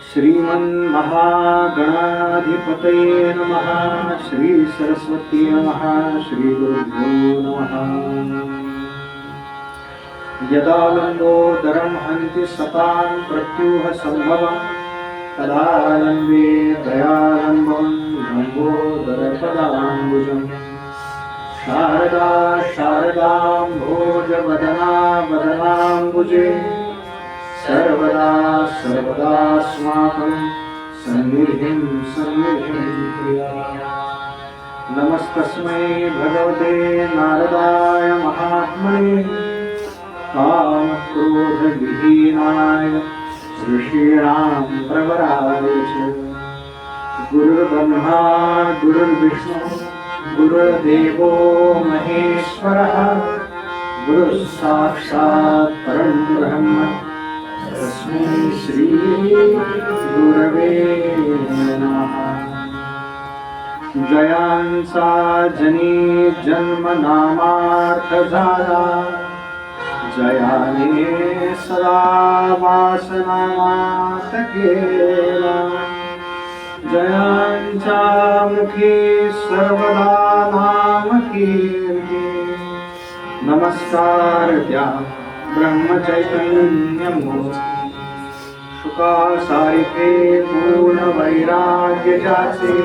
श्रीमन्महागणाधिपतये नमः। श्री सरस्वती नमः। श्री गुरुभ्यो नमः। यदा लम्बोदरं हन्ति सतां प्रत्यूह सम्भवं तदा लम्बे दयालम्बं लम्बोदरपदाम्बुजम्। शारदा शारदाम्भोजवदना वदनाम्बुजे सर्वदा सर्वदास्माकं सन्निधिं सन्निधिं प्रिया। नमस्तस्मै भगवते नारदाय महात्मने कामक्रोधविहीनाय ऋषीणां प्रवराय च। गुरुर्ब्रह्मा गुरुर्विष्णु गुरुर्देवो महेश्वरः गुरुः साक्षात् परं ब्रह्म तस्मै श्री गुरवे नमः। जयांसा जनी जन्म नामार्थ झाला जयाने सदा वासनामात केला। जयांच्या मुखी सर्वदा नाम कीर्ती। नमस्कार द्या ब्रह्मचैतन्यमूर्ती। शुकासारिके पूर्ण वैराग्य जाचे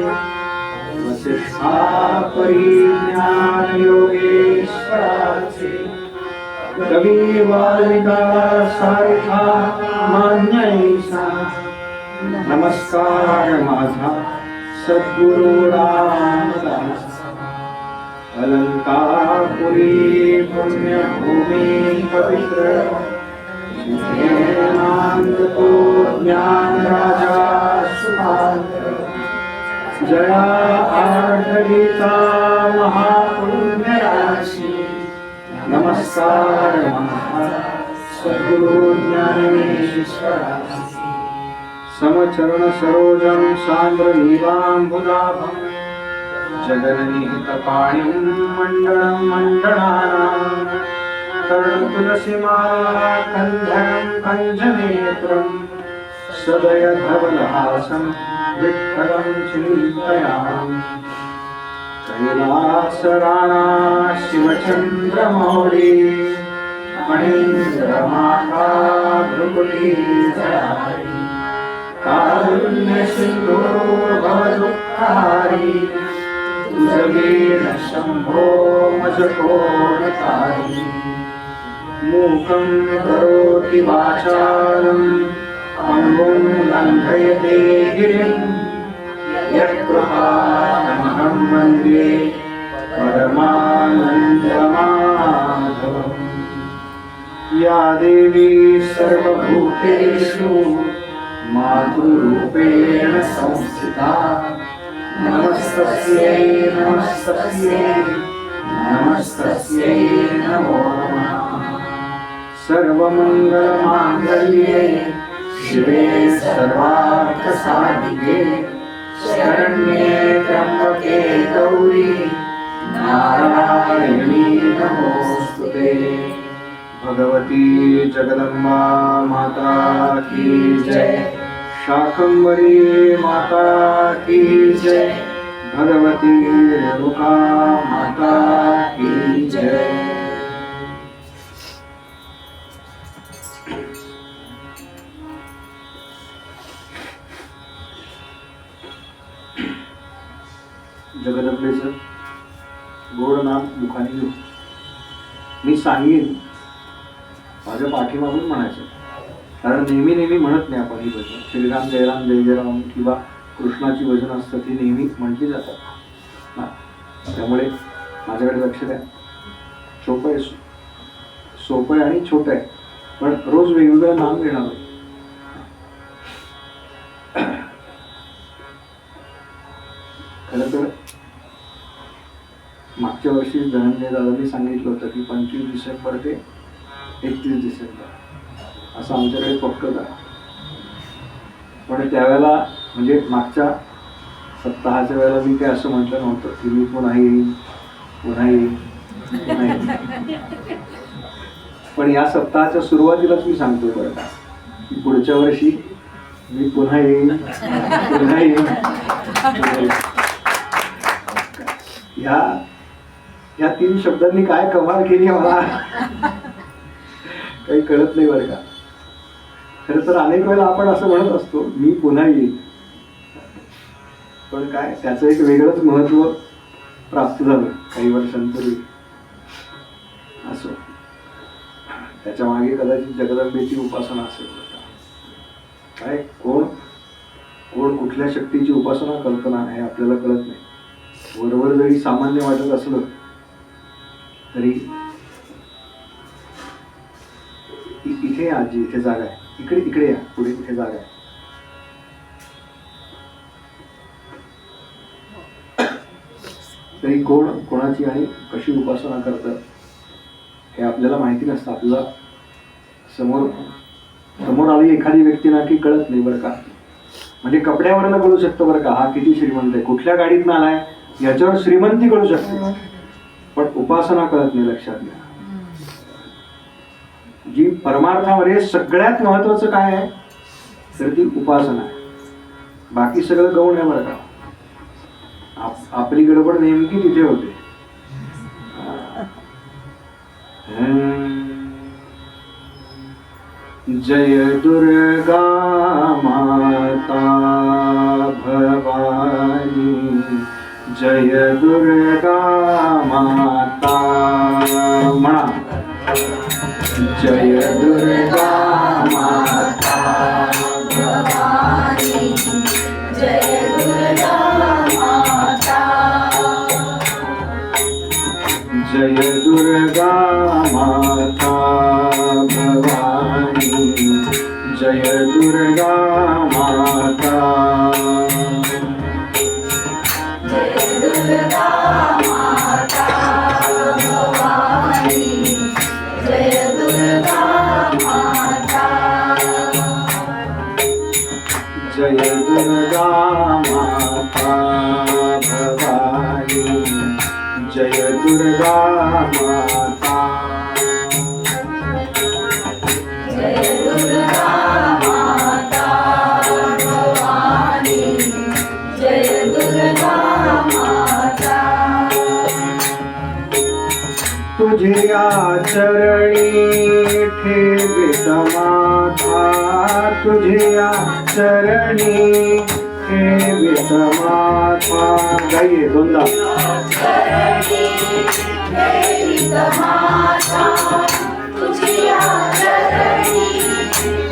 वसिष्ठा परिज्ञान योगेश्वराचे। कवी वाल्मिका सारिखा मान्यैसा नमस्कार माझा सद्गुरु रामदास। अलंकापुरी पुण्यभूमी पवित्र ज्ञानानंदो ज्ञान राजा सुपात्र। जया आर्धगीता महापुण्य राशी नमस्कार महा सद्गुरु ज्ञानेश्वरासी। समचरण सरोजं सान्द्र नीलाम्बुजाभं जगन्निहितपाणिं मण्डलं मण्डनानां। तरुणतुलसीमाला कन्धरं कञ्जनेत्रं सदयधवलहासं विठ्ठलं चिन्तयामि। कैलासराणा शिवचन्द्रमौळी मणीन्द्रमाता भृकुटीधरारी। कारुण्यसिन्धो भवदुःखहारी तुझगेन शम्भो मजकोणतारी। मूकं करोति वाचालं अङ्गुं लङ्घयते गिरिं। यत्कृपातमहं वन्दे परमानन्दमाधवम्। या देवी सर्वभूतेषु मातृरूपेण संस्थिता नमस्तस्यै नमस्तस्यै नमस्तस्यै नमो नमः। सर्वमङ्गलमाङ्गल्ये शिवे सर्वार्थसाधिके शरण्ये त्र्यम्बके गौरी नारायणी नमोस्तुते। भगवती जगदम्बा माता की जय। शाकंभरी माता की जय। भगवती रेणुका माता की जय। जगदंबेचं गोड नाम मुखाने घेऊ। मी सांगेन माझ्या पाठीमागून म्हणायचं, कारण नेहमी नेहमी म्हणत नाही आपण ही भजन. श्रीराम जयराम जय जयराम किंवा कृष्णाची भजन असतात ती नेहमी म्हटली जातात ना. त्यामुळे माझ्याकडे लक्ष द्या. सोपं आहे, सोपं आहे आणि छोटं आहे, पण रोज वेगवेगळं नाम घेणार आहे. खरं तर मागच्या वर्षी धनंजय दादांनी सांगितलं होतं की 25 डिसेंबर ते 31 डिसेंबर असं आमच्याकडे पक्कं आहे. पण त्यावेळेला म्हणजे मागच्या सप्ताहाच्या वेळेला मी काय असं म्हटलं नव्हतं की मी पुन्हा येईन पुन्हा येईन पुन्हा येईन. पण या सप्ताहाच्या सुरुवातीलाच मी सांगतोय बरं का की पुढच्या वर्षी मी पुन्हा येईन, पुन्हा येईन. ह्या 3 शब्दांनी काय कमाल केली मला काही कळत नाही बरं का. खरं तर अनेक वेळेला आपण असं म्हणत असतो मी पुन्हा येईन, पण काय त्याचं एक वेगळंच महत्व प्राप्त झालं काही वर्षांपूर्वी. असं त्याच्या मागे कदाचित जगदंबेची उपासना असेल. काय कोण कोण कुठल्या शक्तीची उपासना करतो ना हे आपल्याला कळत नाही. वरवर जरी सामान्य वाटत असलं तरी इथे आजी इथे जागा आहे, इकडे या पुढे, इथे जागा आहे. तरी कोण कोणाची आणि कशी उपासना करतं हे आपल्याला माहिती नसतं. आपल्याला समोर आली एखादी व्यक्ती ना की कळत नाही बरं का. म्हणजे कपड्यावरनं कळू शकतं बरं का हा किती श्रीमंत आहे, कुठल्या गाडीत आलाय याच्यावर श्रीमंती कळू शकते, पण उपासना कळत नाही. लक्षात घ्या, जी परमार्थामध्ये सगळ्यात महत्वाचं काय आहे तर ती उपासना आहे. बाकी सगळं गौण आहे बरं का. आपली गडबड नेमकी तिथे होते. जय दुर्गा माता भवानी, जय दुर्गा माता म्हणा. जय दुर्गा माता भवानी, जय दुर्गा माता, जय दुर्गा माता भवानी, जय दुर्गा माता, जय दुर्गा माता भवानी, जय दुर्गा माता, जय दुर्गा माता भवानी, जय दुर्गा माता, जय दुर्गा माता भवानी, जय दुर्गा माता. तुझ्या चरणी ठेवित माथा, तुझ्या चरणी ठेवित माथा. गाइए दोनदा. चरणी ठेवित माता, तुझ्या चरणी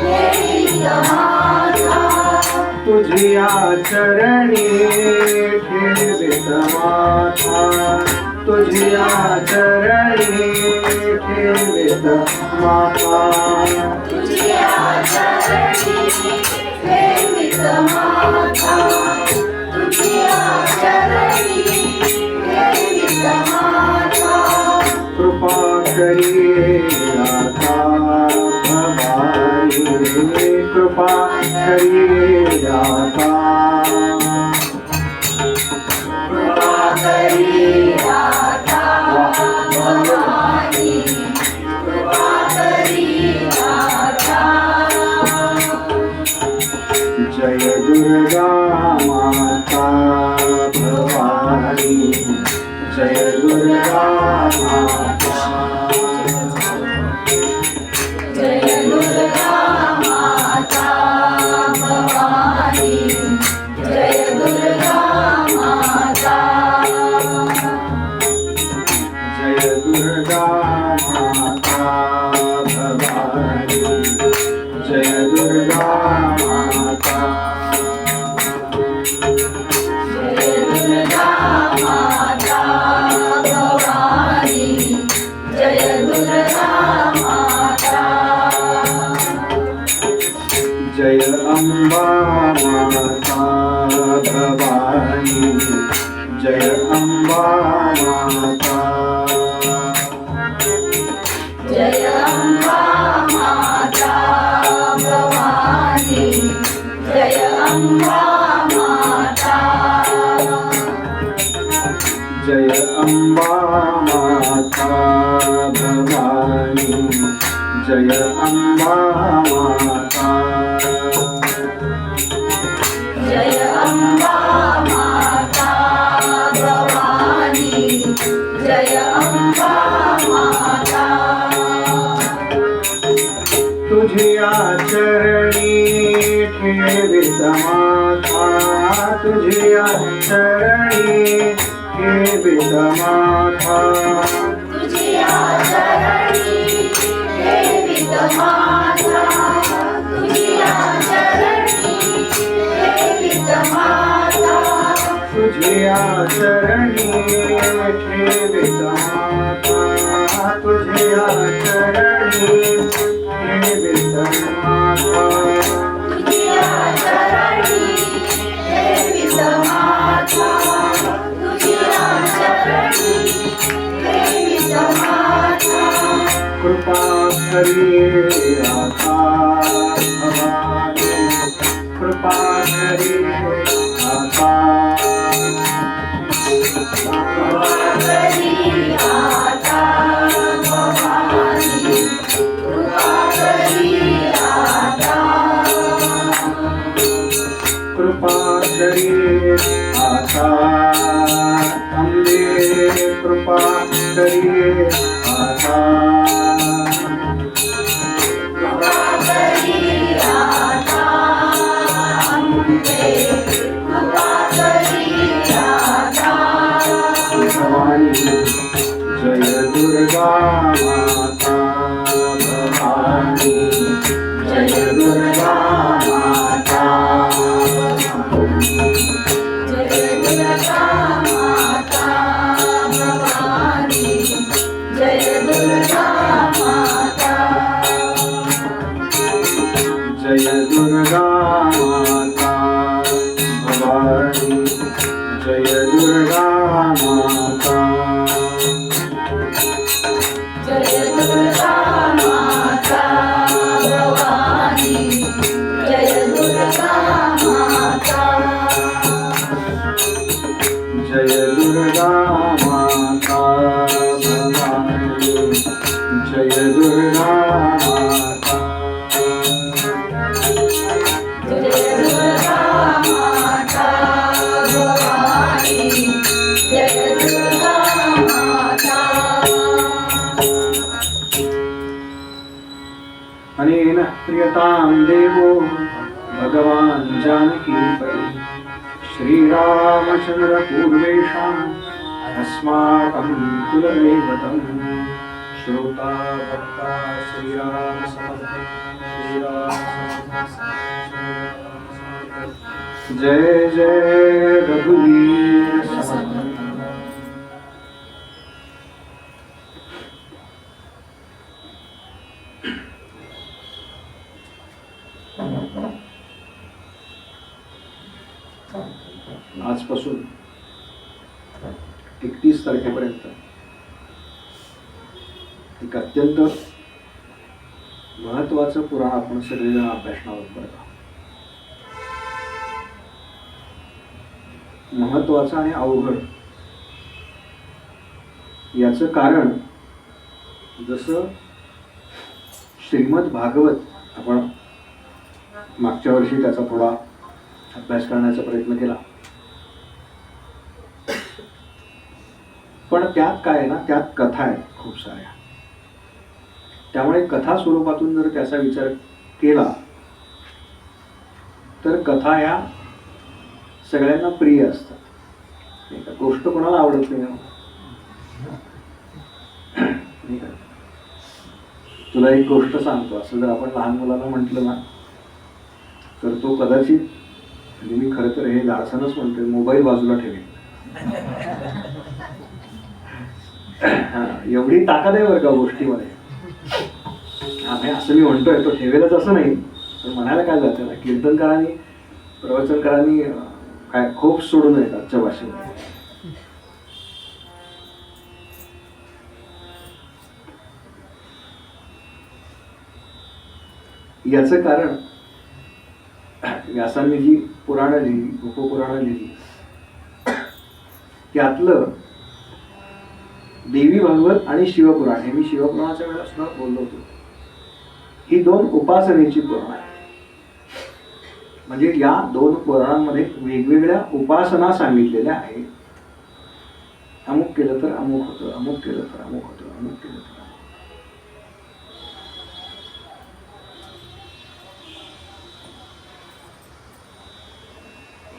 ठेवित माता, तुझ्या चरणी ठेवित माथा, तुझ्या चरणी ठेवित माथा, तुझ्या चरणी ठेवित माता, तुझ्या चरणी ठेवित माता. कृपा करिये दाता भवानी, कृपा करिये दाता, कृपा करी दाता भवानी, कृपा करी दाता. जय दुर्गा माता भवानी, जय दुर्गा माता, जय दुर्गा माता भवानी, जय दुर्गा माता, जय दुर्गा माता भवानी, जय दुर्गा माता, जय दुर्गा माता भवानी, जय दुर्गा माता. जय अम्बा माता भवानी, जय अम्बा माता, जय अम्बा माता भवानी, जय अम्बा माता, जय अम्बा माता भवानी, जय अम्बा माता, ठेवित माथा तुझिया चरणी ठेवित माथा तुझिया चरणी ठेवित माथा तुझिया चरणी ठेवित माथा तुझिया चरणी ठेवित माथा तुझिया चरणी ठेवित माथा तुझिया चरणी ठेवित माथा तुझिया चरणी ठेवित माथा कृपा करी आता भवानी कृपा करी आता करी आता भवानी कृपा करी आता कृपा करी आता अंबे कृपा करी आता कृपा करी आता अंबे कृपा करी आता भवानी जय दुर्गा माता भवानी जय दुर्गा माता जय दुर्गा माता भवानी जय दुर्गा माता जय दुर्गा माता भवानी जय दुर्गा माता जय दुर्गा माता भवानी जय दुर्गा माता जय दुर्गा माता भवानी जय दुर्गा माता जय दुर्गा माता भवानी जय दुर्गा माता अनेन प्रियतां देवो भगवान् जानकीपति श्रीरामचन्द्र पूर्वेषाम् अस्माकं कुलदैवतं श्रोता भक्ता श्रीराम समर्थ श्रीराम समर्थ जय जय रघुवीर समर्थ आजपासून 31 तारखेपर्यंत एक अत्यंत महत्वाचं पुराण आपण सगळेजण अभ्यासणार आहोत बरं का. महत्वाचं आणि अवघड याचं कारण जसं श्रीमद भागवत आपण मागच्या वर्षी त्याचा थोडा अभ्यास करण्याचा प्रयत्न केला, पण त्यात काय आहे ना, त्यात कथा आहेत खूप साऱ्या. त्यामुळे कथा स्वरूपातून जर त्याचा विचार केला तर कथा ह्या सगळ्यांना प्रिय असतात. नाही का? गोष्ट कोणाला आवडत नाही. तुला एक गोष्ट सांगतो असं जर आपण लहान मुलांना म्हटलं ना तर तो कदाचित, म्हणजे मी खरं तर हे धाडसानच म्हणतोय, मोबाईल बाजूला ठेवेल. एवढी ताकद आहे बरं का गोष्टीमध्ये. असं मी म्हणतोय, तो ठेवेलच असं नाही, पण म्हणायला काय जातं ना, कीर्तनकारांनी प्रवचनकारांनी काय खूप सोडून आहेत आजच्या भाषेमध्ये. याचं कारण व्यासांनी जी पुराणं लिहिली, उपपुराणं लिहिली, त्यातलं देवी भागवत आणि शिवपुराण, हे मी शिवपुराणाच्या वेळेला सुद्धा बोललो होतो, ही दोन उपासनेची पुराण आहे. म्हणजे या दोन पुराणांमध्ये वेगवेगळ्या उपासना सांगितलेल्या आहेत. अमुक केलं तर अमुक होतं, अमुक केलं तर अमुक होतं, अमुक केलं तर अमुक.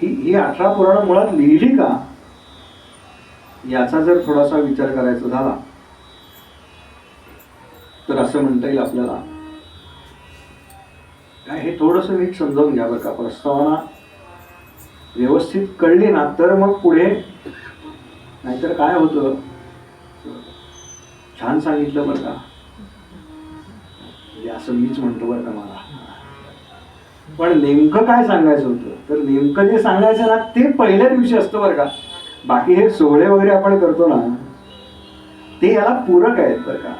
ही 18 पुराणं मुळात लिहिली का, याचा जर थोडासा विचार करायचा झाला तर असं म्हणता येईल आपल्याला, काय हे थोडंसं नीट समजावून घ्या बरं का. प्रस्तावना व्यवस्थित कळली ना तर मग पुढे, नाहीतर काय होतं, छान सांगितलं बरं का, म्हणजे असं मीच म्हणतो बरं का मला, पण नेमकं काय सांगायचं होतं, तर नेमकं जे सांगायचं ना ते पहिल्या दिवशी असतं बरं का. बाकी हे सोहळे वगैरे आपण करतो ना ते याला पूरक आहेत बरं का.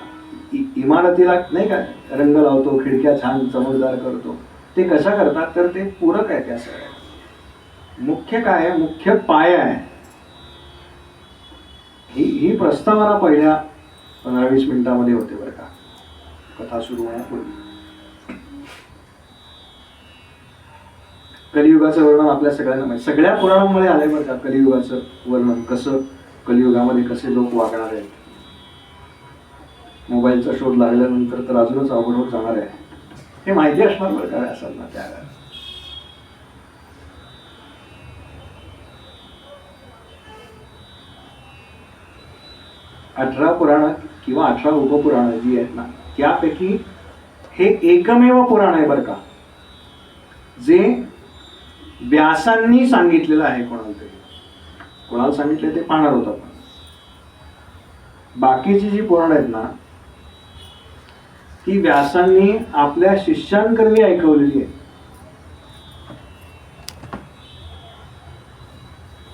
इमारतीला नाही का रंग लावतो, खिडक्या छान चमकदार करतो, ते कशा करतात तर ते पूरक आहे त्या सगळ्या. मुख्य काय आहे, मुख्य पाया आहे. ही प्रस्तावना पहिल्या 15-20 मिनिटांमध्ये होते बरं का, कथा सुरू होण्यापूर्वी. कलियुगाचं वर्णन आपल्या सगळ्यांना माहिती, सगळ्या पुराणांमध्ये आलंय बरं का. कलियुगाचं वर्णन कसं, कलियुगामध्ये कसे लोक वागणार आहेत. मोबाईलचा शोध लागल्यानंतर तर अजूनच अवघड होत जाणार आहे, हे माहिती असणार बरं का असाल ना त्या. 18 पुराणं किंवा 18 उपपुराणं जी आहेत ना, त्यापैकी हे एकमेव पुराण आहे बरं का जे व्यासांनी सांगितलेलं आहे. कोणाला सांगितले ते पाहणार होत आपण. बाकीची जी पुराण आहेत ना ती व्यासांनी आपल्या शिष्यांकरवी ऐकवलेली आहे.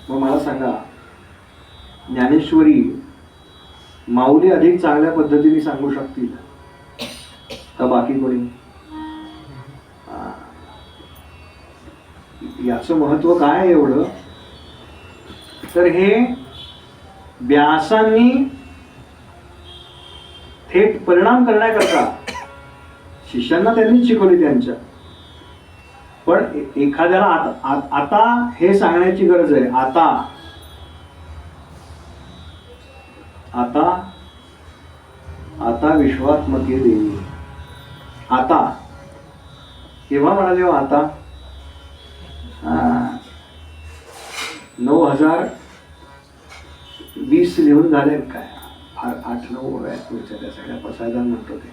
मग मला सांगा, ज्ञानेश्वरी माऊली अधिक चांगल्या पद्धतीने सांगू शकतील का बाकी कोणी? याचं महत्व काय आहे एवढं, तर हे व्यासांनी थेट परिणाम करण्याकरता शिष्यांना त्यांनीच शिकवली त्यांच्या. पण एखाद्याला आता हे सांगण्याची गरज आहे. आता विश्वात्मके देवी. आता केव्हा म्हणाले हो आता? 9020 लिहून झाले काय, फार 8-9 ओव्या आहेत पुढच्या त्या सगळ्या पसायदान म्हणतो ते.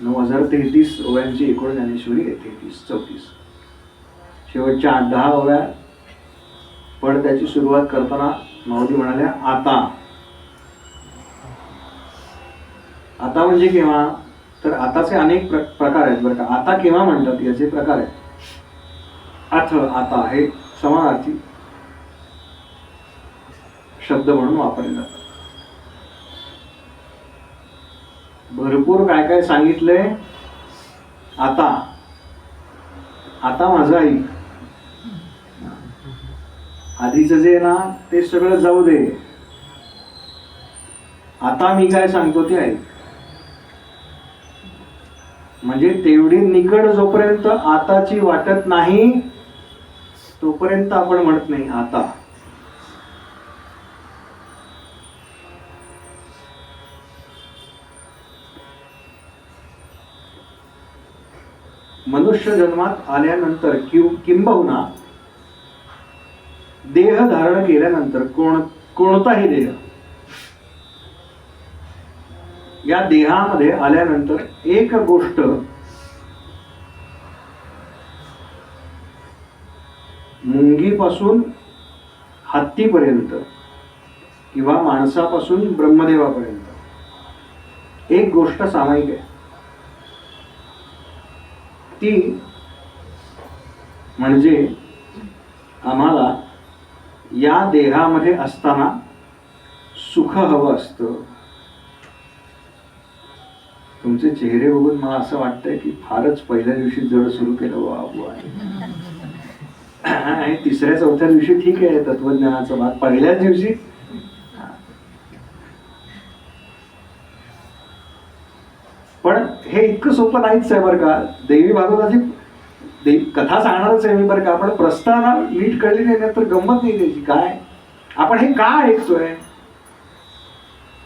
9033 ओव्यांची एकूण ज्ञानेश्वरी आहे. 33-34 शेवटच्या 8-10 ओव्या. पण त्याची सुरुवात करताना माऊली म्हणाल्या आता म्हणजे केव्हा, तर आताचे अनेक प्रकार आहेत बरं का. आता केव्हा म्हणतात याचे प्रकार आहेत. आता हे समानार्थी शब्द म्हणून वापरले जातात. भरपूर काय काय सांगितलंय. आता माझं ऐक. आधीचं जे ना ते सगळं जाऊ दे, आता मी काय सांगतो ते ऐक. म्हणजे तेवढी निकड जोपर्यंत आताची वाटत नाही तोपर्यंत आपण म्हणत नाही आता. मनुष्य जन्मात आल्यानंतर किंबहुना देह धारण केल्यानंतर कोणताही देह, या देहामध्ये आल्यानंतर एक गोष्ट मुंगीपासून हत्तीपर्यंत किंवा माणसापासून ब्रह्मदेवापर्यंत एक गोष्ट सामायिक आहे. ती म्हणजे आम्हाला या देहामध्ये असताना सुख हवं असतं. तुमचे चेहरे बघून मला असं वाटतंय की फारच पहिल्या दिवशी जड सुरू केलं बाबू आहे. 3ऱ्या-4थ्या दिवशी ठीक आहे तत्वज्ञानाचा भाग, पहिल्याच दिवशी पण हे इतकं सोपं नाहीच आहे बरं का. देवी भागवताची कथा सांगणारच आहे मी बरं का. पण प्रस्तावना नीट कळली नाही तर गंमत नाही त्याची. काय आपण हे का ऐकतोय,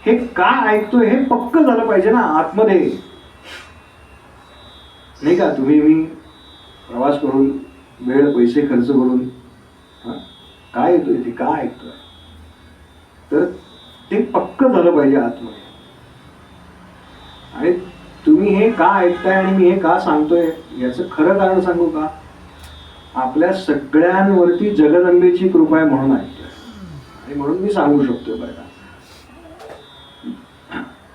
हे का ऐकतोय हे पक्क झालं पाहिजे ना आतमध्ये, नाही का. तुम्ही मी प्रवास करून वेळ पैसे खर्च करून हा? काय येतोय ते, काय ऐकतोय, तर ते पक्क झालं पाहिजे आतमध्ये. आणि तुम्ही हे का ऐकताय आणि मी हे का सांगतोय याचं खरं कारण सांगू का? आपल्या सगळ्यांवरती जगदंबेची कृपा आहे म्हणून ऐकतोय, आणि म्हणून मी सांगू शकतोय. बरं का,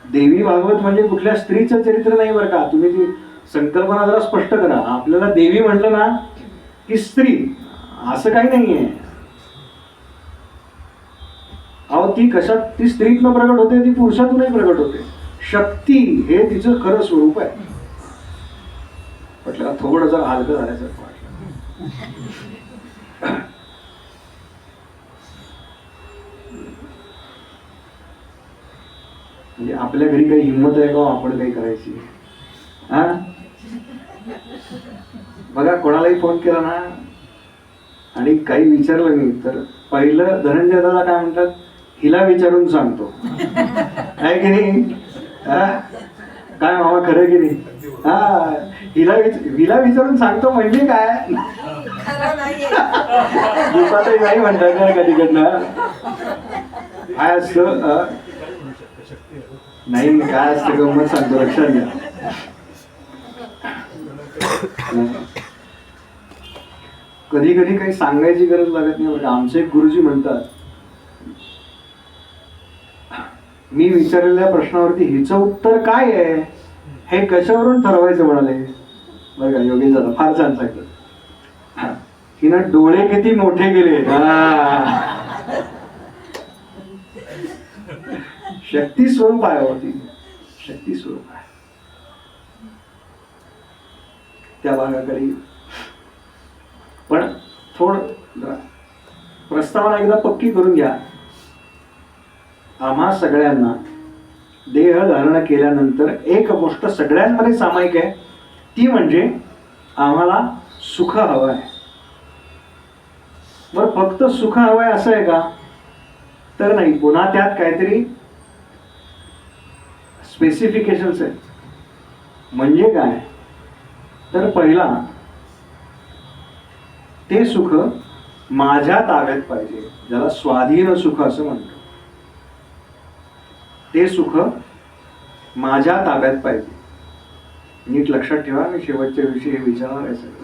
देवी भागवत म्हणजे कुठल्या स्त्रीचं चरित्र नाही बरं का. तुम्ही ती संकल्पना जरा स्पष्ट करा. आपल्याला देवी म्हटलं ना की स्त्री, असं काही नाहीये. अहो ती कशात, ती स्त्रीतनं प्रगट होते, ती पुरुषातूनही प्रगट होते. शक्ती हे तिचं खरं स्वरूप आहे. म्हटलं थोडं जर हलकं झाल्यासारखं वाटलं. म्हणजे आपल्या घरी काही हिंमत आहे का आपण काही करायची? हा, बघा कोणालाही फोन केला ना आणि काही विचारलं मी तर पहिलं धनंजय दादा काय म्हणतात, हिला विचारून सांगतो. आहे की नाही? काय मामा खरं की नाही? हा, हिला विचारून सांगतो म्हणजे काय? दुपारही नाही म्हणतात ना कधीकडनं. काय असतं नाही, काय असतं गंमत सांगतो, लक्षात घ्या. कधी कधी काही सांगायची गरज लागत नाही बघा. आमचे एक गुरुजी म्हणतात, मी विचारलेल्या प्रश्नावरती हिचं उत्तर काय आहे हे कशावरून ठरवायचं म्हणाले. बरं का, योगेश दादा फार छान सांगतात. हिनं डोळे किती मोठे केले. शक्ती स्वरूप आहे होती, शक्ती स्वरूप आहे. त्या भागाकडे पण थोडं प्रस्तावना एकदा पक्की करून घ्या. आम्हा सगळ्यांना देह धारण केल्यानंतर एक गोष्ट सगळ्यांमध्ये सामायिक आहे, ती म्हणजे आम्हाला सुख हवं आहे. बरं, फक्त सुख हवंय असं आहे का? तर नाही, पुन्हा त्यात काहीतरी स्पेसिफिकेशन्स आहेत. म्हणजे काय तर पहिला, ते सुख माझ्या ताब्यात पाहिजे, ज्याला स्वाधीन सुख असं म्हणतो. ते सुख माझ्या ताब्यात पाहिजे. नीट लक्षात ठेवा, मी शेवटच्या दिवशी हे विचारणार आहे सगळं.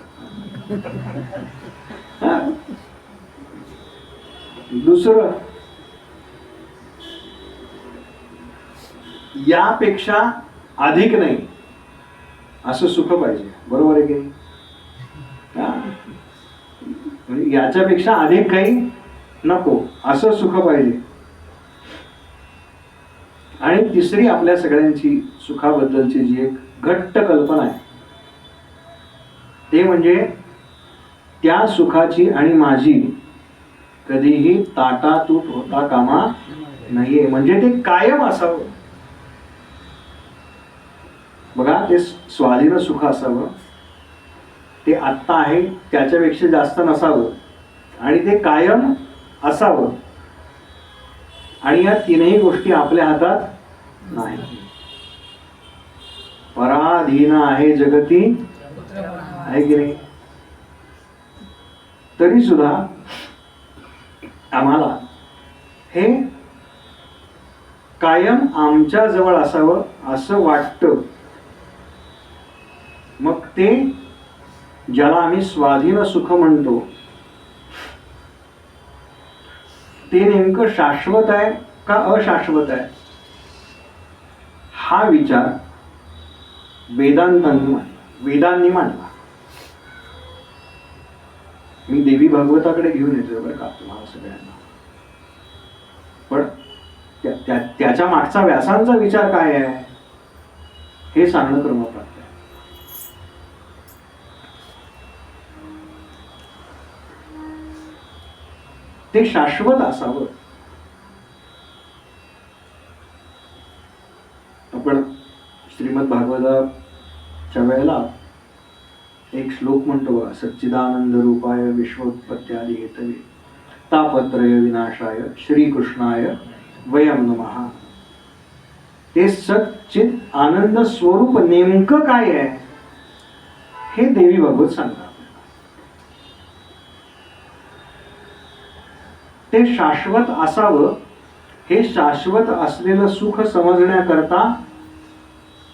दुसरं, यापेक्षा अधिक नाही असं सुख पाहिजे. बरोबर आहे की नाही? म्हणजे याच्यापेक्षा अधिक काही नको असं सुख पाहिजे. आणि तिसरी आपल्या सगळ्यांची सुखाबद्दलची जी एक घट्ट कल्पना आहे, ते म्हणजे त्या सुखाची आणि माझी कधीही ताटातूट होता कामा नाहीये. म्हणजे ते कायम असावं. बघा, ते स्वाधीन सुख असावं, ते आत्ता आहे त्याच्यापेक्षा जास्त नसावं, आणि ते कायम असावं. आणि या तीनही गोष्टी आपल्या हातात नाही. पराधीन आहे जगती, आहे की नाही? तरी सुद्धा आम्हाला हे कायम आमच्या जवळ असावं असं वाटतं. मग ते ज्याला आम्ही स्वाधीन सुख म्हणतो, ते नेमकं शाश्वत आहे का अशाश्वत आहे, हा विचार वेदांनी मांडला. मी देवी भागवताकडे घेऊन येतोय बरं का तुम्हाला सगळ्यांना. पण त्याच्या मागचा व्यासांचा विचार काय आहे हे सांगणं क्रमप्राप्त आहे. ते शाश्वत असावं. आपण श्रीमद भागवताच्या वेळेला एक श्लोक म्हणतो, सच्चिदानंद रूपाय विश्वोत्पत्त्यादि हेतवे तापत्रय विनाशाय श्रीकृष्णाय वयं नमः. ते सच्चिद आनंद स्वरूप नेमकं काय आहे हे देवी भागवत सांगतात. ते शाश्वत असावं, हे शाश्वत असलेलं सुख समजण्याकरता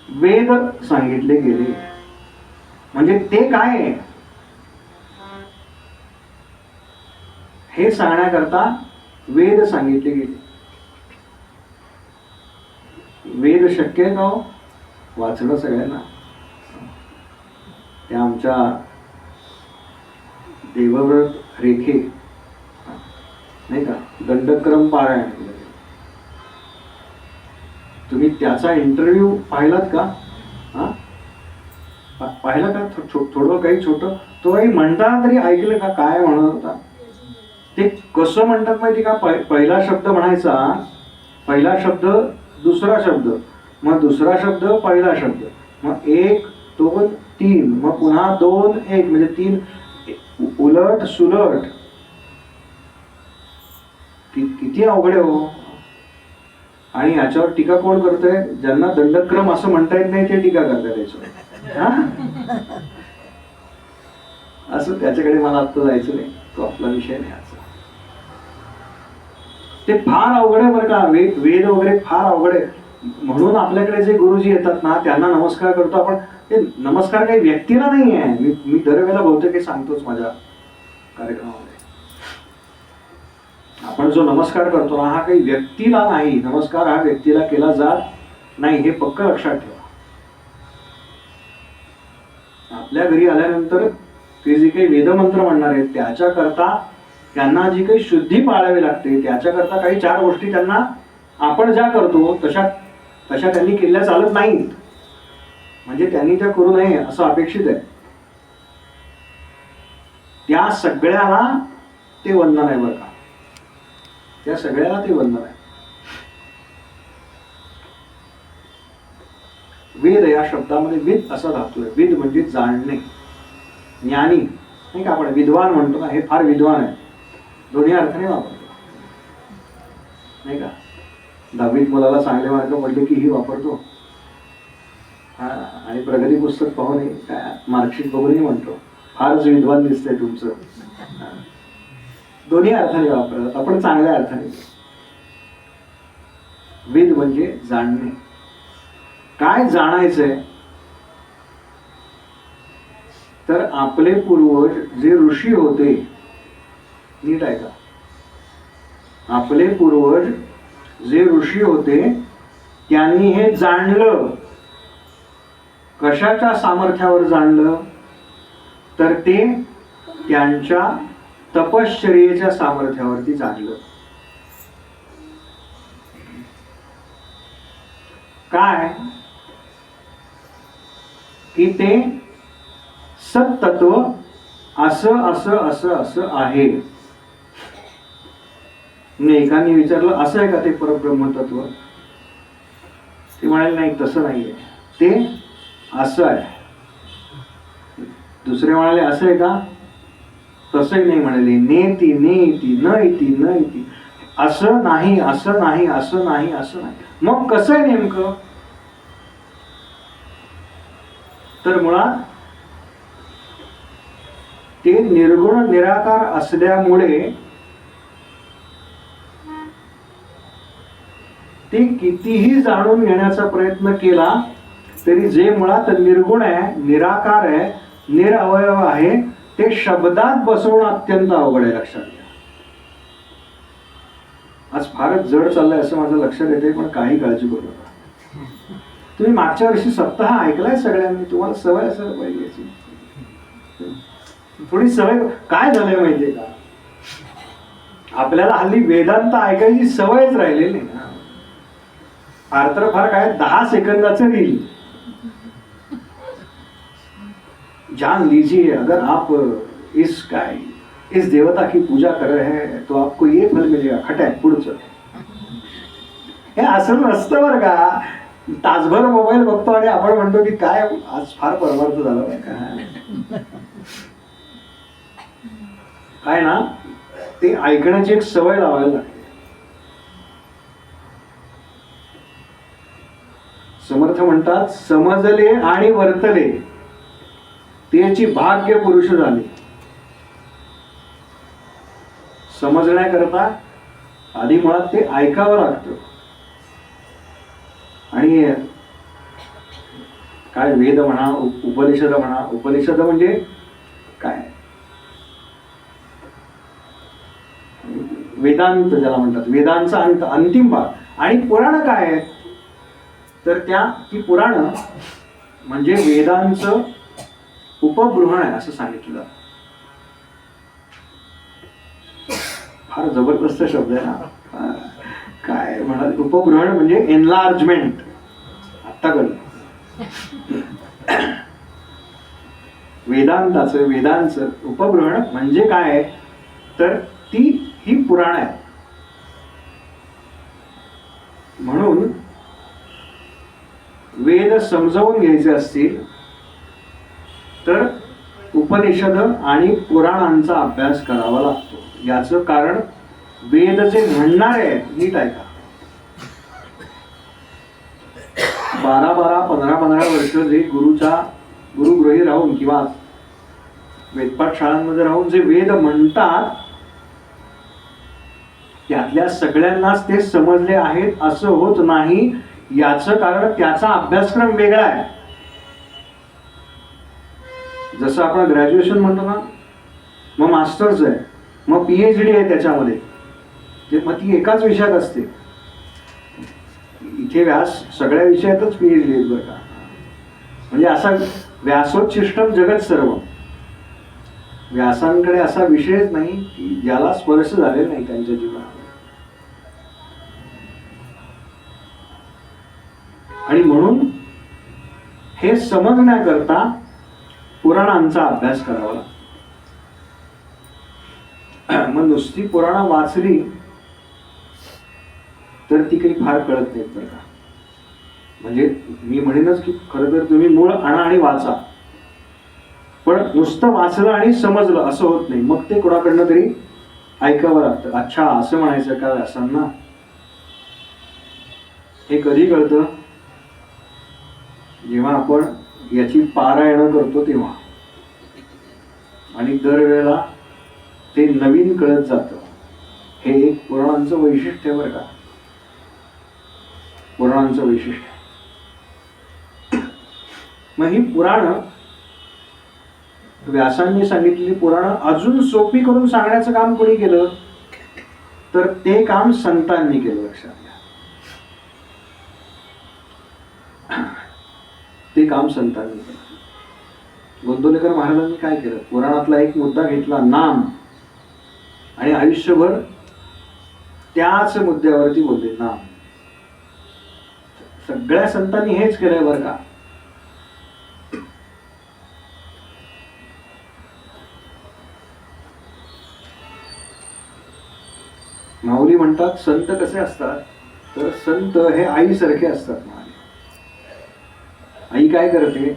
वेद सांगितले गेले. म्हणजे ते काय आहे हे सांगण्याकरता वेद सांगितले गेले. वेद शक्य आहे का हो वाचणं सगळ्यांना? त्या आमच्या देवव्रत रेखे नाही का, दंडक्रम पारायण, तुम्ही त्याचा इंटरव्ह्यू पाहिलात का? पाहिलं का? थोडं काही छोटं तो काही म्हणताना तरी ऐकलं का काय म्हणत होता? ते कसं म्हणतात माहिती का? पहिला शब्द म्हणायचा, पहिला शब्द दुसरा शब्द, मग दुसरा शब्द पहिला शब्द, मग 1 2 3, मग पुन्हा 2 1, म्हणजे 3 उलट सुलट. किती अवघड आहे हो. आणि याच्यावर टीका कोण करतोय? ज्यांना दंडक्रम असं म्हणता येत नाही ते टीका करतात याच्यावर. असं त्याच्याकडे मला आता जायचं नाही, तो आपला विषय नाही. असं ते फार अवघड आहे बरं का. वेद वगैरे फार अवघड आहे. म्हणून आपल्याकडे जे गुरुजी येतात ना त्यांना नमस्कार करतो आपण. ते नमस्कार काही व्यक्तीला नाही आहे. मी दरवेळेला बहुतेक हे सांगतोच माझ्या कार्यक्रमामध्ये. आपण जो नमस्कार करतो ना हा काही व्यक्तीला नाही. नमस्कार हा व्यक्तीला केला जात नाही, हे पक्क लक्षात ठेवा. आपल्या घरी आल्यानंतर ते जे काही वेदमंत्र म्हणणार आहेत त्याच्याकरता त्यांना जी काही शुद्धी पाळावी लागते, त्याच्याकरता काही 4 गोष्टी त्यांना आपण ज्या करतो तशा त्यांनी केल्या चालत नाहीत. म्हणजे त्यांनी त्या करू नये असं अपेक्षित आहे. त्या सगळ्याला ते वंदन आहे बरं का. त्या सगळ्याला ते वंदन आहे. वेद या शब्दामध्ये विद असा धातू आहे. विद म्हणजे जाणणे, ज्ञानी नाही का. आपण विद्वान म्हणतो ना, हे फार विद्वान आहे, दोन्ही अर्थाने वापरतो नाही का. 10वीत मुलाला चांगले मार्क पडले की ही वापरतो, आणि प्रगती पुस्तक पाहून काय मार्कशीट बघूनही म्हणतो फारच विद्वान दिसतंय तुमचं. दोन्ही अर्थाने वापरतात आपण, चांगल्या अर्थाने. वेद म्हणजे जाणणे. काय जाणायचंय? तर आपले पूर्वज जे ऋषी होते, नीट ऐका, आपले पूर्वज जे ऋषी होते त्यांनी हे जाणलं. कशाच्या सामर्थ्यावर जाणलं? तर ते त्यांच्या तपश्चर्येच्या सामर्थ्यावरती जाणलं. काय? की ते सत्तत्व असं असं असं असं आहे. एकाने विचारलं असं आहे का ते परब्रह्म तत्व? ते म्हणाले नाही तसं नाहीये, ते असं आहे. दुसरे म्हणाले असं आहे का? तसंही नाही म्हणाले. नेती नेती न इति न इति, असं नाही असं नाही असं नाही असं नाही. मग कसं आहे नेमकं? तर मुळात ते निर्गुण निराकार असल्यामुळे ते कितीही जाणून घेण्याचा प्रयत्न केला तरी जे मुळात निर्गुण आहे, निराकार आहे, निरअवयव आहे, ते शब्दात बसवणं अत्यंत अवघड आहे. लक्षात घ्या. आज फारच जड चाललंय असं माझं लक्षात येते, पण काही काळजी करू नका. तुम्ही मागच्या वर्षी सप्ताह ऐकलाय सगळ्यांनी, तुम्हाला सवय असायला पाहिजे याची. थोडी सवय. काय झालंय माहितीये का, आपल्याला हल्ली वेदांत ऐकायची सवयच राहिलेली नाही. फार तर फार काय 10 सेकंदाचं रील. जान लीजिए अगर आप इस देवता की पूजा कर रहे हैं तो आपको ये फल मिलेगा. खटाय पुढचं. हे असं नसतं बरं का. तासभर मोबाईल बघतो आणि आपण म्हणतो की काय आज फार परमार्थ झाला का. काय ना, ते ऐकण्याची एक सवय लावायला लागते. समर्थ म्हणतात समजले आणि वर्तले त्याची भाग्य पुरुष झाले. समजण्याकरता आधी मुळात ते ऐकावं लागतं. आणि काय वेद म्हणा, उपनिषद म्हणा, उपनिषद म्हणजे काय, वेदांत ज्याला म्हणतात, वेदांचा अंत, अंतिम भाग. आणि पुराण काय आहे, तर ती पुराण म्हणजे वेदांचं उपबृहण आहे असं सांगितलं. फार जबरदस्त शब्द आहे ना. काय म्हणाल, उपबृहण म्हणजे एनलार्जमेंट. आत्ता कळलं. वेदांचं उपबृहण म्हणजे काय आहे, तर ही पुराण आहे. म्हणून वेद समजावून घ्यायचे असतील तर उपनिषद आणि पुराणांचा अभ्यास करावा लागतो. याचं कारण वेद जे म्हणणारे आहेत, नीट ऐका, 12-12, 15-15 वर्ष जे गुरुगृही राहून किंवा वेदपाठ शाळांमध्ये राहून जे वेद म्हणतात, त्यातल्या सगळ्यांनाच ते समजले आहेत असं होत नाही. याचं कारण त्याचा अभ्यासक्रम वेगळा आहे. जसं आपण ग्रॅज्युएशन म्हणतो ना, मग मास्टर्स आहे, मग PhD आहे त्याच्यामध्ये, मग ती एकाच विषयात असते. इथे सगळ्या विषयातच PhD आहेत बरं का. म्हणजे असा व्यासोच्छिष्टम जगत सर्व, व्यासांकडे असा विषयच नाही की ज्याला स्पर्श झालेला नाही त्यांच्या जीवनात. आणि म्हणून हे समजण्याकरता पुराणांचा अभ्यास करावा लागतो. मग नुसती पुराणं वाचली तर ती काही फार कळत नाहीत बरं का. म्हणजे मी म्हणेनच की खरं तर तुम्ही मूळ आणा आणि वाचा, पण नुसतं वाचलं आणि समजलं असं होत नाही. मग ते कोणाकडनं तरी ऐकावं लागतं. अच्छा, असं म्हणायचं का व्यासांना. हे कधी कळतं, जेव्हा आपण याची पारायण करतो तेव्हा. आणि दरवेळेला ते नवीन कळत जातं. हे एक पुराणांचं वैशिष्ट्य आहे बरं का, पुराणांचं वैशिष्ट्य. मग ही पुराण, व्यासांनी सांगितलेली पुराणं अजून सोपी करून सांगण्याचं काम कोणी केलं, तर ते काम संतांनी केलं. लक्षात घ्या, ते काम संतांनी केलं. गोंदवलेकर महाराजांनी काय केलं, पुराणातला एक मुद्दा घेतला, नाम, आणि आयुष्यभर त्याच मुद्द्यावरती बोलले, नाम. सगळ्या संतांनी हेच केलंय बरं का. माऊली म्हणतात संत कसे असतात, तर संत हे आईसारखे असतात. आई काय करते,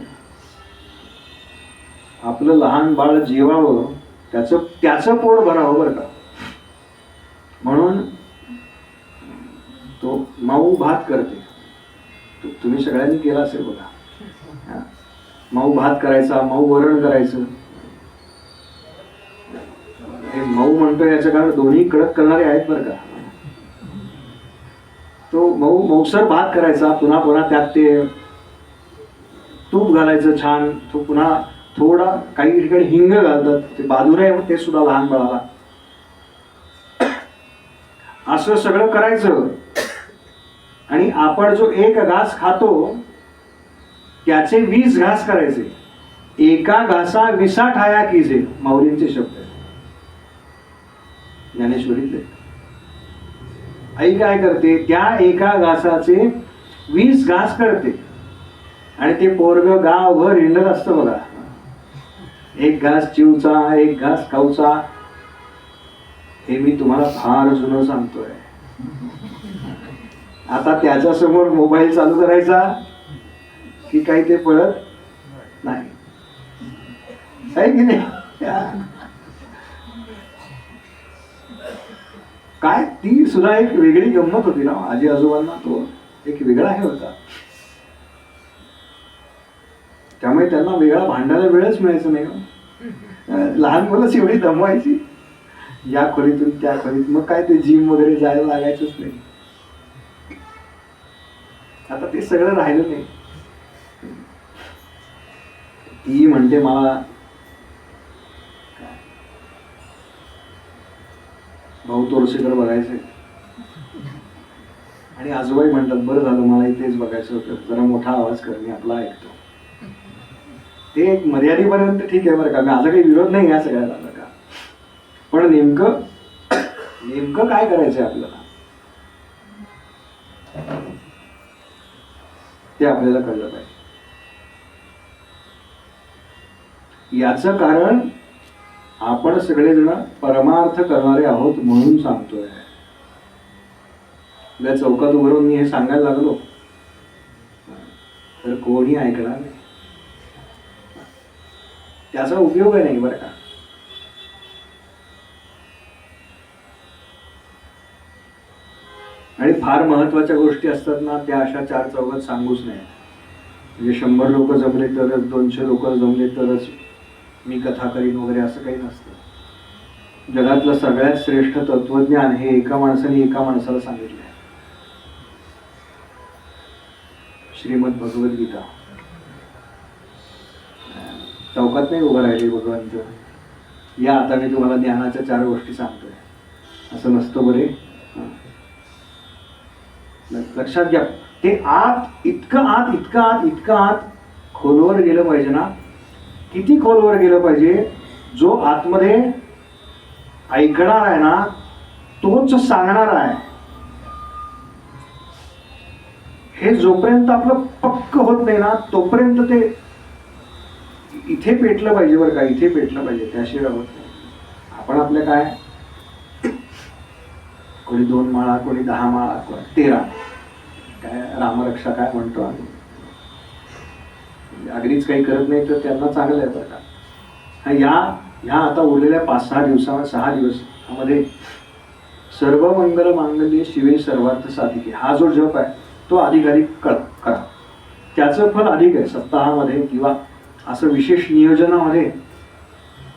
आपलं लहान बाळ जेवावं, त्याचं पोट भरावं बरं का, म्हणून तो मऊ भात करते. तुम्ही सगळ्यांनी केला असेल बघा. मऊ भात करायचा, मऊ वरण करायचं. हे मऊ म्हणतो याचं कारण दोन्ही कडक करणारे आहेत बरं का. तो मऊसर भात करायचा, पुन्हा पुन्हा त्यात ते तूप घालायचं छान. तो पुन्हा थोडा, काही ठिकाणी हिंग घालतात, ते बाजूला आहे ते सुद्धा लहान बाळाला. असं सगळं करायचं. आणि आपण जो एक घास खातो त्याचे 20 घास करायचे. एका घासा 20 ठाया कीजे, माऊलींचे शब्द आहेत ज्ञानेश्वरीतले. आई काय करते, त्या एका घासाचे 20 घास करते. आणि ते पोरग गावभर हिंडत असतं बघा. एक घास चिवचा, एक घास खाऊचा. हे मी तुम्हाला फार जुनं सांगतोय. आता त्याच्या समोर मोबाईल चालू करायचा की काही ते पळत नाही, आहे की नाही. काय ती सुद्धा एक वेगळी गंमत होती ना आजी आजोबांना. तो एक वेगळा हे होता. त्यामुळे त्यांना वेगळा भांडायला वेळच मिळायचा नाही. लहान मुलंच एवढी दमवायची. या खोलीतून त्या खोलीत, मग काय ते जिम वगैरे जायला लागायचंच नाही. आता ते सगळं राहिलं नाही. ती म्हणते मला भाऊ तोरसेकर बघायचंय, आणि आजोबाई म्हणतात बरं झालं मलाही तेच बघायचं होतं, जरा मोठा आवाज कर मी आपला ऐकतो. ते एक मर्यादेपर्यंत ठीक आहे बरं का, माझा काही विरोध नाही या सगळ्याला बरं का, पण नेमकं काय करायचंय आपल्याला ते आपल्याला कळलं पाहिजे. याचं कारण आपण सगळेजण परमार्थ करणारे आहोत म्हणून सांगतोय. आपल्या चौकात उभं राहून मी हे सांगायला लागलो तर कोणी ऐकणार नाही, त्याचा उपयोग नाही बरं का. आणि फार महत्वाच्या गोष्टी असतात ना, त्या अशा चार चौकात सांगूच नाही. म्हणजे 100 लोक जमले तरच, 200 लोक जमले तरच मी कथा करीन वगैरे असं काही नसतं. जगातलं सगळ्यात श्रेष्ठ तत्वज्ञान हे एका माणसाने एका माणसाला सांगितलं आहे. श्रीमद भगवद्गीता. चौकात नाही उभं राहिले भगवंत, या आता मी तुम्हाला ज्ञानाच्या 4 गोष्टी सांगतोय असं नसतं बरे. लक्षात घ्या, ते आत इतकं आत खोलवर गेलं पाहिजे ना. किती खोलवर गेलं पाहिजे, जो आतमध्ये ऐकणार आहे ना तोच सांगणार आहे. हे जोपर्यंत आपलं पक्क होत नाही ना तोपर्यंत ते इथे पेटलं पाहिजे बरं का, इथे पेटलं पाहिजे, त्याशिवाय होत नाही. आपण आपल्या काय, कोणी 2 माळा, कोणी 10 माळा, कोणी 13, काय रामरक्षा काय म्हणतो आम्ही, अगदीच काही करत नाही तर त्यांना चांगलं आहे बरं का. ह्या आता उरलेल्या 5-6 दिवसांवर 6 दिवसामध्ये सर्व मंगल मांगल्ये शिवे सर्वार्थ साधिके हा जो जप आहे तो अधिकाधिक करा. त्याचं फल अधिक आहे. सप्ताहामध्ये किंवा असं विशेष नियोजनामध्ये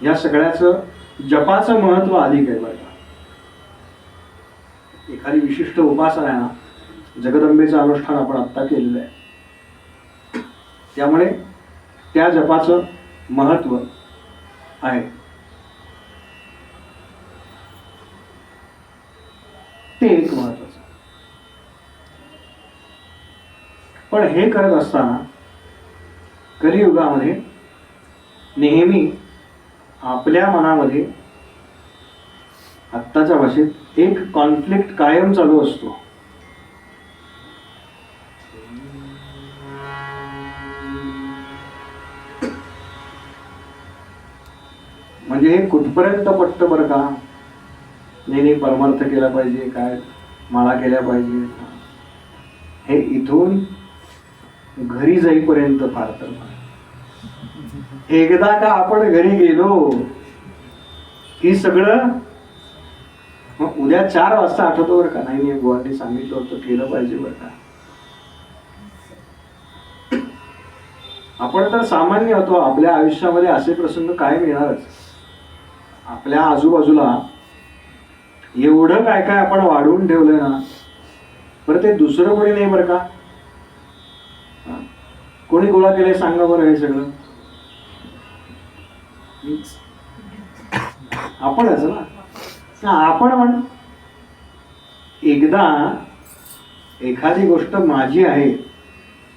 या सगळ्याचं जपाचं महत्व अधिक आहे बरं का. एखादी विशिष्ट उपासना आहे ना, जगदंबेचं अनुष्ठान आपण आत्ता केलेलं आहे, त्यामुळे त्या जपाचं महत्व आहे. ते एक महत्वाचं. पण हे करत असताना कलियुगामध्ये नेहमी आपल्या मनामध्ये आत्ताच्या भाषेत एक कॉन्फ्लिक्ट कायम चालू असतो. म्हणजे हे कुठपर्यंत पटतं बरं का. नाही परमार्थ केला पाहिजे, काय माळा केल्या पाहिजे, हे इथून घरी जाईपर्यंत फार तर. एकदा का आपण घरी गेलो की सगळं मग उद्या 4 वाजता आठवतो बरं का, नाही बुवांनी सांगितलं होतं केलं पाहिजे बरं का. आपण तर सामान्य होतो, आपल्या आयुष्यामध्ये असे प्रसंग कायम येणारच. आपल्या आजूबाजूला एवढं काय काय आपण वाढवून ठेवलंय ना, बरं ते दुसरं कोणी नाही बरं का. कोणी गोळा केलंय सांगा बरं हे सगळं. आपणच ना. आपण एकदा एखादी गोष्ट माझी आहे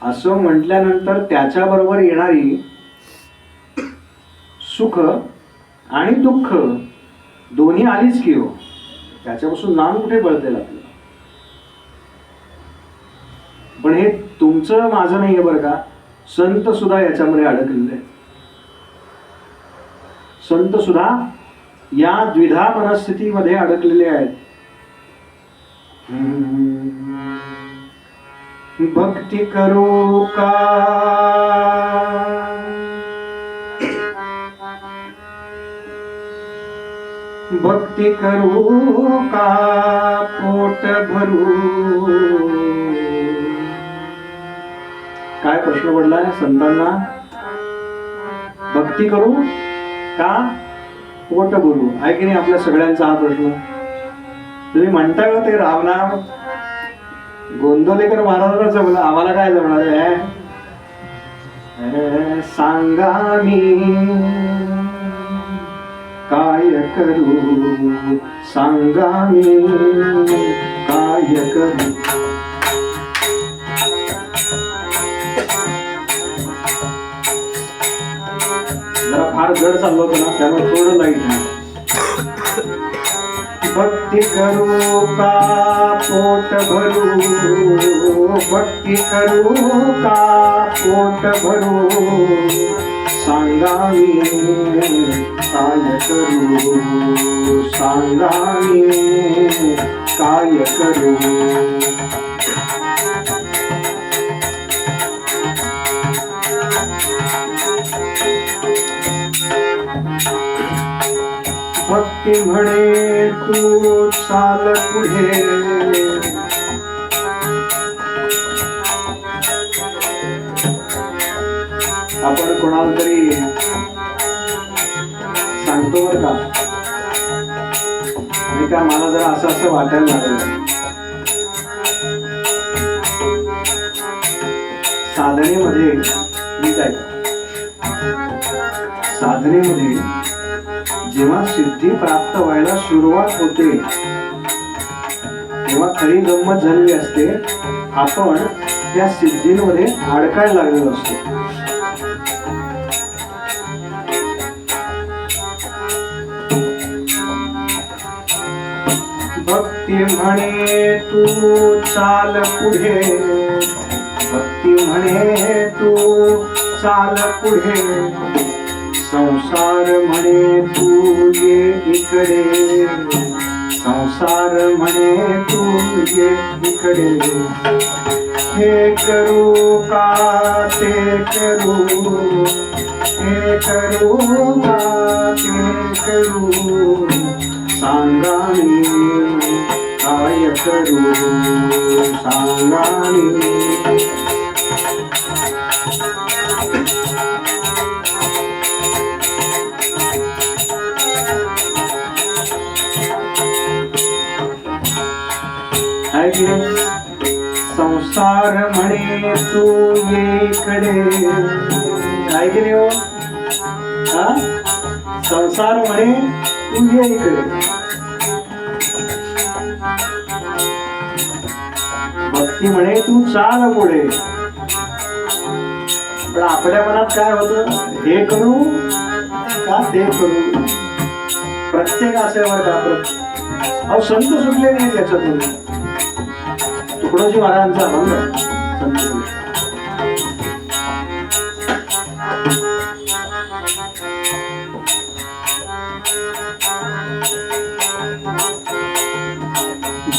असं म्हटल्यानंतर त्याच्याबरोबर येणारी सुख आणि दुःख दोन्ही आलीच की हो. त्याच्यापासून नाम कुठे पळते आपल्याला. पण हे तुमचं माझं नाहीये बरं का. संत सुद्धा याच्यामध्ये अडकलेले आहेत. संत सुद्धा या द्विधा मनस्थितीमध्ये अडकलेले आहेत. भक्ती करू का भक्ती करू का पोट भरू. काय प्रश्न पडलाय संतांना. भक्ती करू का पोट बोलू आहे की नाही आपल्या सगळ्यांचा हा प्रश्न. तुम्ही म्हणताय हो ते रामनाम गोंदवलेकर महाराजांना जमलं, आम्हाला काय जमणार आहे. सांगा मी काय करू, सांगा मी काय करू. जरा फार जड चाललो होतं ना, त्यामुळे थोडं लाईट नाही. भक्ती करू का पोट भरू, भक्ती करू का पोट भरू, सांगा मी काय करू, सांगा मी काय करू. भक्ती म्हणे तू चाल पुढे, आपण कोणाला तरी सांगतो बरं का, आणि का मला जरा असं असं वाटायला लागलं. साधनेमध्ये मी काय, साधनेमध्ये जेव्हा सिद्धी प्राप्त व्हायला सुरुवात होते तेव्हा खरी गंमत झालेली असते. आपण त्या सिद्धींमध्ये अडकायला लागलेलो असतो. भक्ती म्हणे तू चाल पुढे, भक्ती म्हणे तू चाल पुढे, संसार म्हणे तू ये इकडे, संसार म्हणे तू ये इकडे. हे करू का ते करू, हे करू का ते करू, सांगा मी काय करू, सांगा मी. संसार म्हणे तू ये इकडे, आहे की नाही हो. संसार म्हणे तू ये इकडे, भक्ती म्हणे तू चाल पुढे. पण आपल्या मनात काय होतं, हे करू का ते करू. प्रत्येक असेवर का अहो संत सुटले नाही त्याच्यातून. तुकडोजी महाराजांचा अभंग संत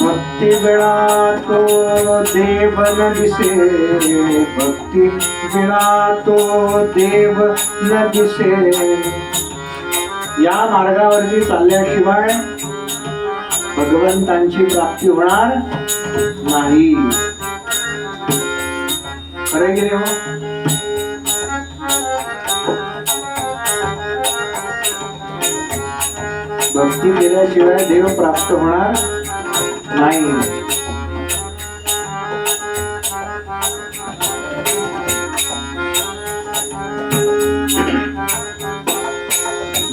भक्ती बिना तो देव न दिसे, भक्ती बिना तो देव न दिसे. या मार्गावरती चालल्याशिवाय भगवंतांची प्राप्ती होणार नाही. खरं की नाही. भक्ती केल्याशिवाय देव प्राप्त होणार नाही.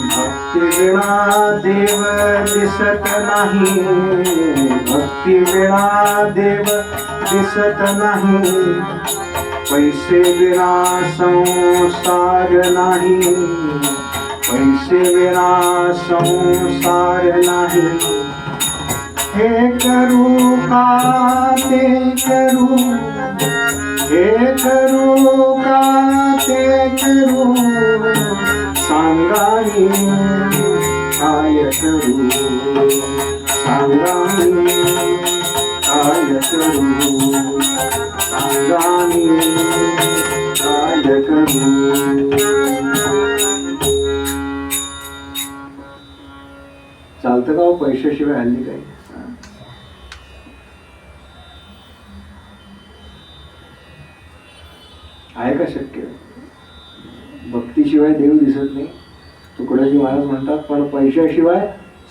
भक्ती विना देव दिसत नाही, भक्ती विना देव दिसत नाही. पैसे विना संसार नाही, पैसे विना संसार नाही. हे करू का ते करू, हे करू का ते करू, सांगा मी काय करू, सांगा मी काय करू, सांगा मी काय करू. चालतं का हो पैशाशिवाय हल्ली काही. आहे का शक्य. भक्तीशिवाय देव दिसत नाही. तुकडोजी महाराज म्हणतात, पण पैशाशिवाय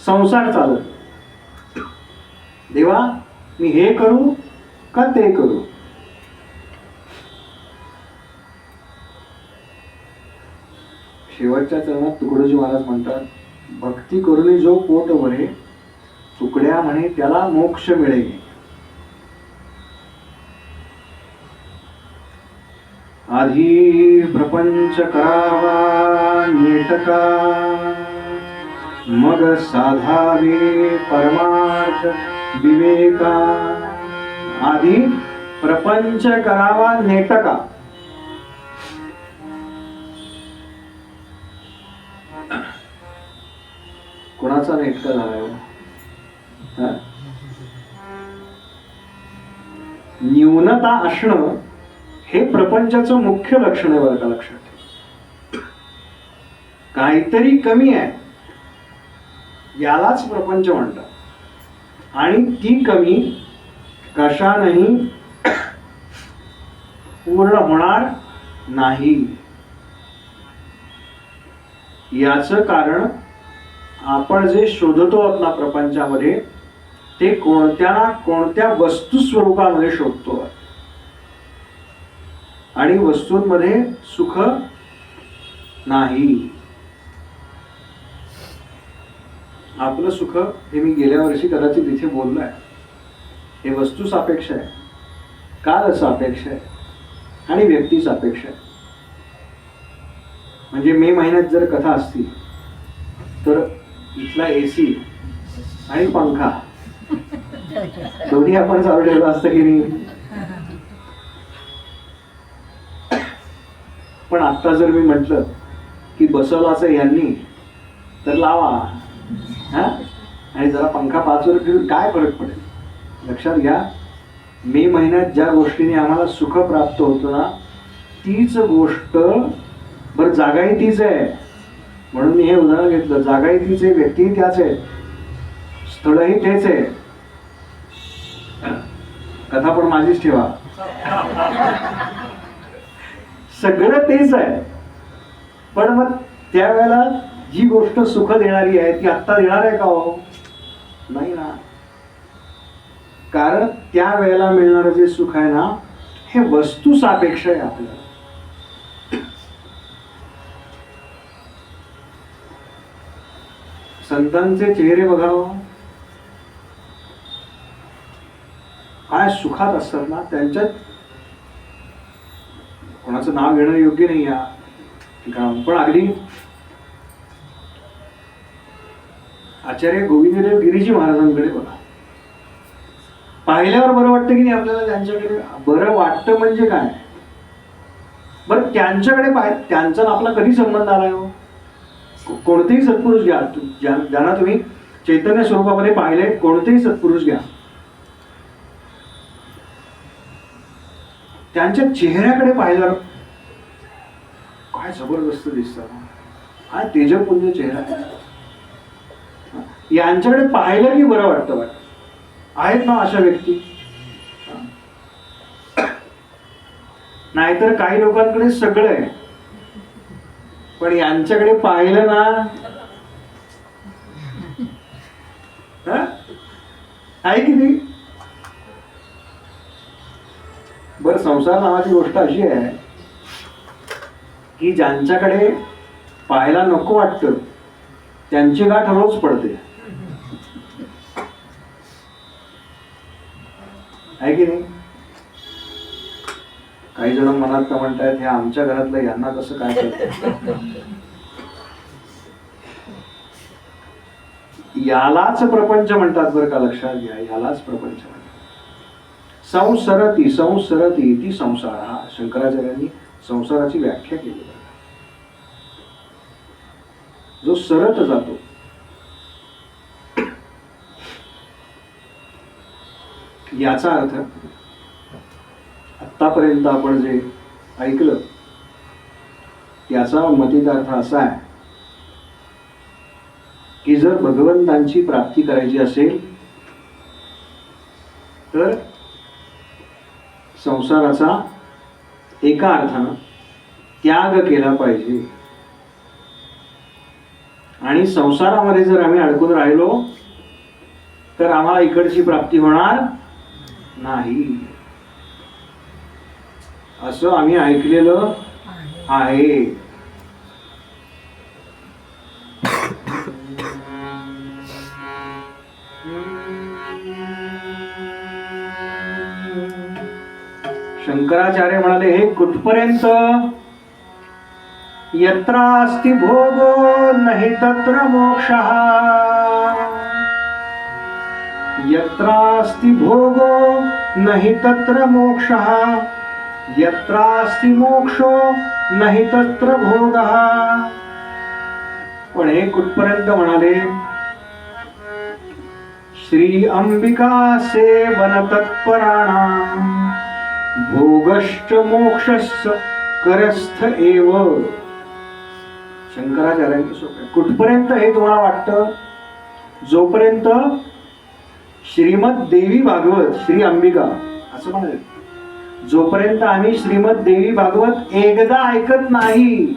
संसार चालत. देवा मी हे करू का ते करू? शेवटच्या चरणात तुकडोजी महाराज म्हणतात, भक्ती करून जो पोट भरे, तुकड्या म्हणे त्याला मोक्ष मिळेल. आधी प्रपंच करावा नेटका, मग साधावे परमार्थ विवेका. आधी प्रपंच करावा नेटका. कोणाचा नेटका झालाय? न्यूनता असणं हे प्रपंचाचं मुख्य लक्षण आहे बरं का, लक्षात ठेवा. काहीतरी कमी आहे यालाच प्रपंच म्हणतात. आणि ती कमी कशानेही पूर्ण होणार नाही. याचं कारण आपण जे शोधतो आहोत ना प्रपंचामध्ये, ते कोणत्या ना कोणत्या वस्तू स्वरूपामध्ये शोधतो. आणि वस्तूंमध्ये सुख नाही. आपलं सुख हे मी गेल्या वर्षी कदाचित इथे बोललोय, हे वस्तू सापेक्ष आहे, काल सापेक्ष आहे आणि व्यक्ती सापेक्ष आहे. म्हणजे मे महिन्यात जर कथा असती तर इथला AC आणि पंखा दोन्ही आपण चालू ठेवलं असतं की नाही. पण आता जर मी म्हटलं की बसवलाचं यांनी तर लावा, हा, आणि जरा पंखा 5 वर फिरून काय फरक पडेल? लक्षात घ्या, मे महिन्यात ज्या गोष्टीने आम्हाला सुख प्राप्त होतं ना, तीच गोष्ट बरं जागाही तीच आहे. म्हणून मी हे उदाहरण घेतलं. जागाही तीच आहे, व्यक्तीही त्याच आहे, स्थळही तेच आहे, कथा पण माझीच ठेवा, सगळं तेच आहे. पण मग त्यावेळेला जी गोष्ट सुख देणारी आहे ती आत्ता देणार आहे का हो? नाही ना. कारण त्या वेळेला मिळणारं जे सुख आहे ना, हे वस्तू सापेक्ष आहे आपल्याला. संतांचे चेहरे बघावं, काय सुखात असतात ना. त्यांच्यात कोणाचं नाव घेणं योग्य नाही या ठिकाणी, पण अगदी आचार्य गोविंददेव गिरीजी महाराजांकडे बघा, पाहिल्यावर बरं वाटतं की नाही आपल्याला. त्यांच्याकडे बरं वाटतं म्हणजे काय? बरं त्यांच्याकडे त्यांचा आपला कधी संबंध आलाय हो? कोणतेही सत्पुरुष घ्या, ज्यांना तुम्ही चैतन्य स्वरूपामध्ये पाहिले, कोणतेही सत्पुरुष घ्या, त्यांच्या चेहऱ्याकडे पाहिल्यावर काय जबरदस्त दिसतात, काय तेजपुंज चेहरा आहे. यांच्याकडे पाहिलं की बरं वाटतं. आहेत ना अशा व्यक्ती? नाहीतर काही लोकांकडे सगळं आहे, पण यांच्याकडे पाहिलं ना, आहे की नाही? बरं, संसार नावाची गोष्ट अशी आहे की ज्यांच्याकडे पाहायला नको वाटतं त्यांची गाठ रोज पडते, आहे की नाही? काही जण मनात तर म्हणतायत, हे आमच्या घरातलं यांना कसं काय करत. यालाच प्रपंच म्हणतात बरं का, लक्षात घ्या, यालाच प्रपंच म्हणतात. संसरती संसरती इति संसार, हा शंकराचार्यांनी संसाराची व्याख्या केली. जो सरत जातो, याचा अर्थ आतापर्यंत आपण जे ऐकलं त्याचा मतित अर्थ असा आहे की जर भगवंतांची प्राप्ती करायची असेल तर संसाराचा एका अर्थानं त्याग केला पाहिजे. आणि संसारामध्ये जर आम्ही अडकून राहिलो तर आम्हाला इकडची प्राप्ती होणार नाही, असं आम्ही ऐकलेलं आहे. शंकराचार्य म्हणाले, हे कुठपर्यंत? यत्र अस्ति भोगो नहि तत्र मोक्षः. यत्र अस्ति भोगो नहि तत्र मोक्षः. यत्र अस्ति मोक्षो नहि तत्र भोगः. पण हे कुठपर्यंत म्हणाले? श्री अंबिका सेवन तत्पराणां भोगश्च मोक्षश्च करस्थ एव. शंकराचार्यांची सोपे कुठपर्यंत हे तुम्हाला वाटतं? जोपर्यंत श्रीमद देवी भागवत, श्री अंबिका असं म्हणाले, जोपर्यंत आम्ही श्रीमद देवी भागवत एकदा ऐकत नाही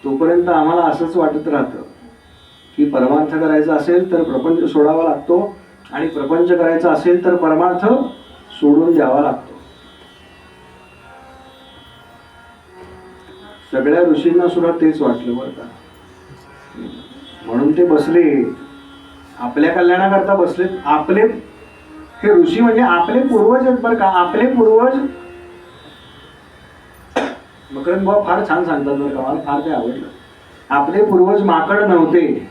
तोपर्यंत आम्हाला असंच वाटत राहतं की परमार्थ करायचा असेल तर प्रपंच सोडावा लागतो आणि प्रपंच करायचा असेल तर परमार्थ सोडून द्यावा लागतो. सगळ्या ऋषींना सुद्धा तेच वाटलं बरं का. म्हणून ते बसले, आपल्या कल्याणाकरता बसले. आपले हे ऋषी म्हणजे आपले पूर्वज आहेत बरं का. आपले पूर्वज मकरंद भाऊ फार छान सांगतात बरं का, मला फार ते आवडलं. आपले पूर्वज माकड नव्हते.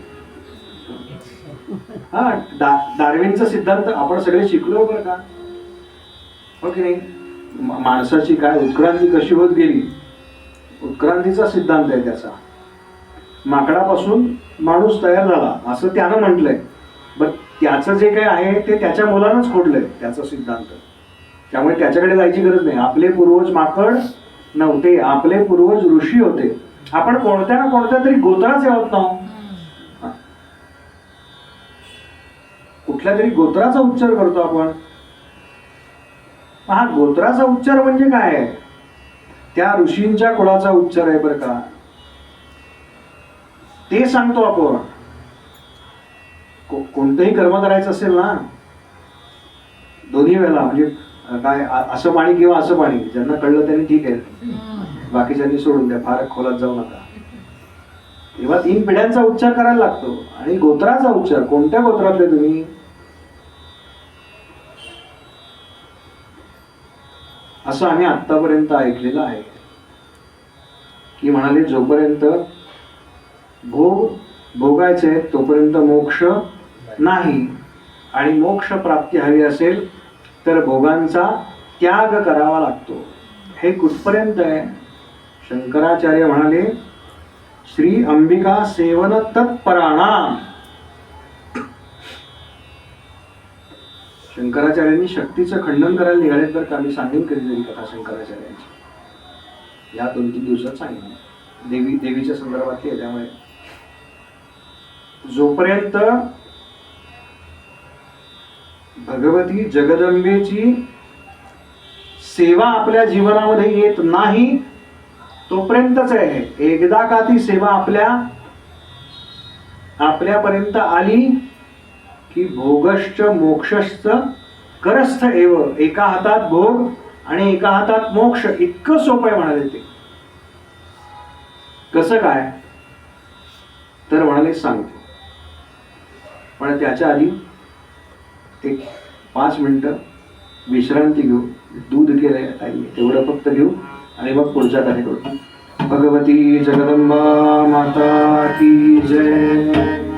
हा, डार्विनचा सिद्धांत आपण सगळे शिकलो बरं का, हो की नाही? माणसाची काय उत्क्रांती कशी होत गेली, उत्क्रांतीचा सिद्धांत आहे त्याचा. माकडापासून माणूस तयार झाला असं त्यानं म्हटलंय. बरं, त्याचं जे काही आहे ते त्याच्या मुलानंच खोडलंय त्याचा सिद्धांत. त्यामुळे त्याच्याकडे जायची गरज नाही. आपले पूर्वज माकड नव्हते, आपले पूर्वज ऋषी होते. आपण कोणत्या ना कोणत्या तरी गोत्राचे आहोत ना. कुठल्या तरी गोत्राचा उच्चार करतो आपण. हा गोत्राचा उच्चार म्हणजे काय आहे? त्या ऋषींच्या कुळाचा उच्चार आहे बरं का, ते सांगतो आपण. कोणतंही कर्म करायचं असेल ना, दोन्ही वेळेला म्हणजे काय असं पाणी किंवा असं पाणी, ज्यांना कळलं त्यांनी ठीक आहे, बाकीच्यांनी सोडून द्या, फार खोलात जाऊ नका. तेव्हा 3 पिढ्यांचा उच्चार करायला लागतो. आणि गोत्राचा उच्चार, कोणत्या गोत्रातले तुम्ही, असं आम्ही आतापर्यंत ऐकलेलं आहे की म्हणाले जोपर्यंत भोगायचे तोपर्यंत मोक्ष नाही, आणि मोक्ष प्राप्ती हवी असेल तर भोगांचा त्याग करावा लागतो. हे कुठपर्यंत आहे? शंकराचार्य म्हणाले, श्री अंबिका सेवन तत्पराणां. शंकराचार्यांनी शक्तीचं खंडन करायला निघालेत बरं का. मी सांगेन कधीतरी कथा शंकराचार्यांची, या 2-3 दिवसात सांगेन. देवीच्या संदर्भातली आहे. त्यामुळे जोपर्यंत भगवती जगदंबेची सेवा आपल्या जीवनामध्ये येत नाही तोपर्यंतच आहे. एकदा का ती सेवा आपल्यापर्यंत आली की भोगश्च मोक्षश्च करस्थ एव. एका हातात भोग आणि एका हातात मोक्ष. इतकं सोपं आहे म्हणाले ते. कसं काय तर म्हणाले सांगतो, पण त्याच्या आधी एक 5 मिनिटं विश्रांती घेऊ. दूध केलंय ताई, तेवढं फक्त घेऊ आणि मग पुढच्या काही करू. भगवती जगदंबा माता की जय.